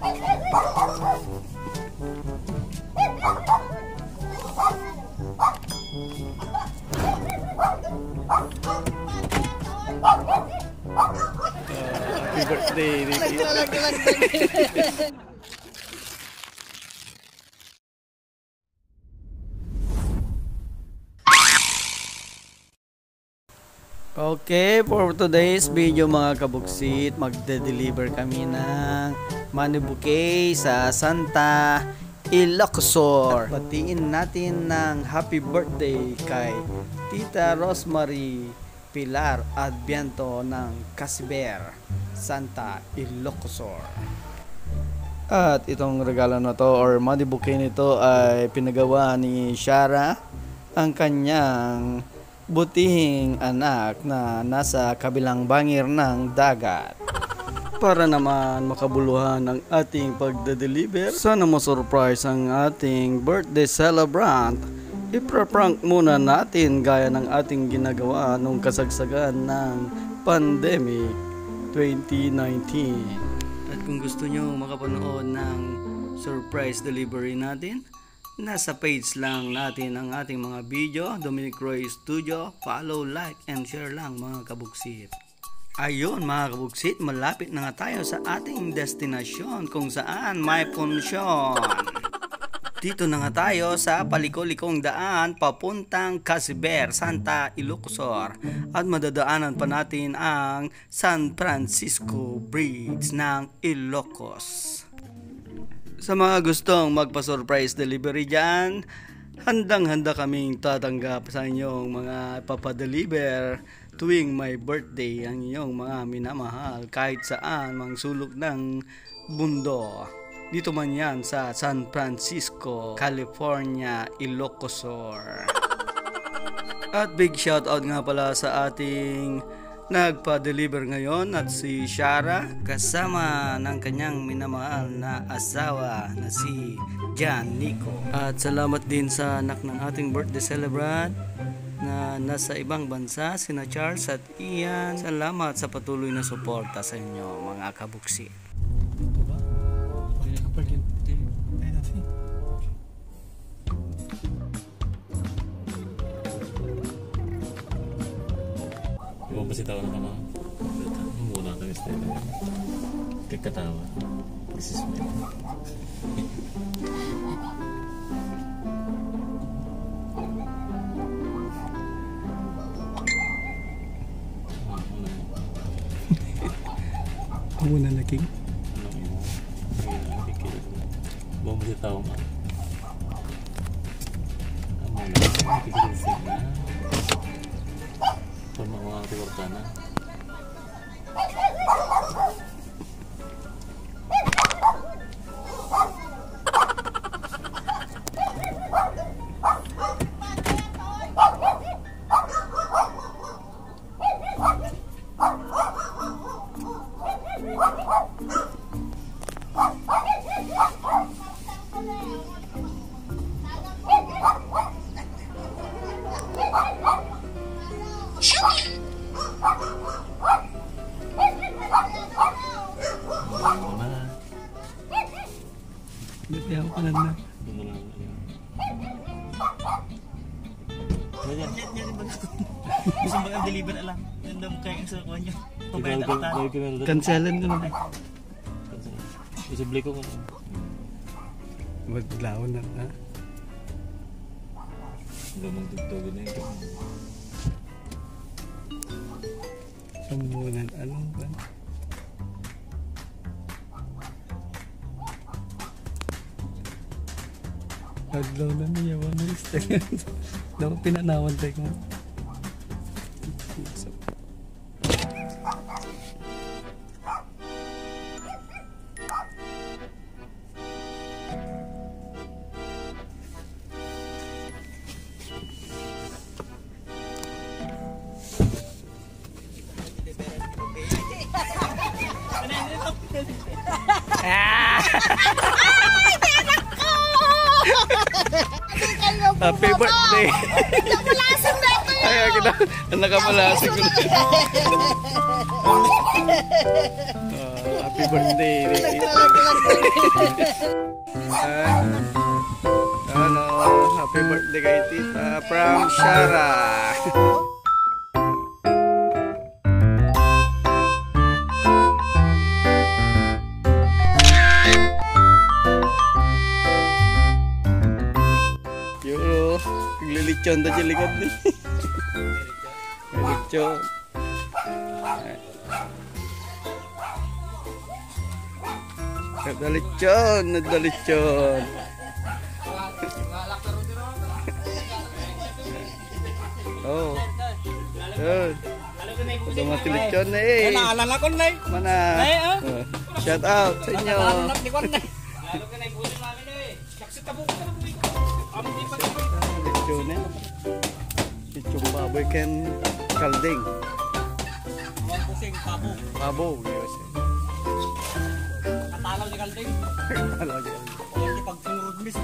Happy birthday, Ricky. Okay, for today's video mga kabuksit, magde-deliver kami ng money bouquet sa Santa Ilocosur. Batiin natin ng happy birthday kay Tita Rosemary Pilar Adviento ng Casiber, Santa Ilocosur. At itong regalo na to or money bouquet nito ay pinagawa ni Shara, ang kanyang butihing anak na nasa kabilang bangir ng dagat. Para naman makabuluhan ng ating pagde-deliver, sana ma-surprise ang ating birthday celebrant. Ipra-prank muna natin gaya ng ating ginagawa nung kasagsagan ng pandemic 2019. At kung gusto nyo makapanood ng surprise delivery natin, nasa page lang natin ang ating mga video, Dominic Roy Studio. Follow, like, and share lang mga kabuksit. Ayun mga kabuksit, malapit na nga tayo sa ating destinasyon kung saan may punsyon. Dito na nga tayo sa paliko-likong daan papuntang Casiber, Santa Ilocosur. At madadaanan pa natin ang San Francisco Bridge ng Ilocos. Sa mga gustong magpa-surprise delivery dyan, handang-handa kaming tatanggap sa inyong mga papadeliver tuwing may birthday ang inyong mga minamahal kahit saan mang sulok ng mundo. Dito man yan sa San Francisco, California, Ilocosur. At big shoutout nga pala sa ating nagpa-deliver ngayon at si Shara kasama ng kanyang minamahal na asawa na si John Nico. At salamat din sa anak ng ating birthday celebrant na nasa ibang bansa, sina Charles at Ian. Salamat sa patuloy na suporta sa inyo mga kabuksit. Masih tahu nama mula kami setelah keketawa persis muna na king mau masih tahu mah mga tiwartana. Hindi ako kanan na. Gusto mo ang deliver na lang. Yan daw kaya yung sa kuha nyo. Cancelan ka naman. Isubli ko mo. Maglaw na ha? Gamang tugtugin na ito. Samunan, anong ba? Paglaw na niya, wala na istag. Dapat pinanawan tayo ko. Happy birthday! Nakapalasag na ito yun! Ay, kita, nakapalasag ko na. Happy birthday, Tita. Ano, happy birthday kay Tita from Shara. Yo, naglilitsyon na dyan likod ni. Naglilitsyon. Nadalitsyon, nadalitsyon. Oh. Yun. Udah mati litsyon na eh. Naalala ko na eh. Mana? Shout out sa inyo. Litsyon eh. Litsyon baboy ken kalding. Pabo. Yes. Katalaw ni Kalding. Talaga. Hindi pagtungurod mis.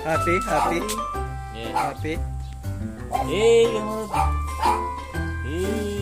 Happy, happy, Yeah. happy. Hey, gamot. Hey.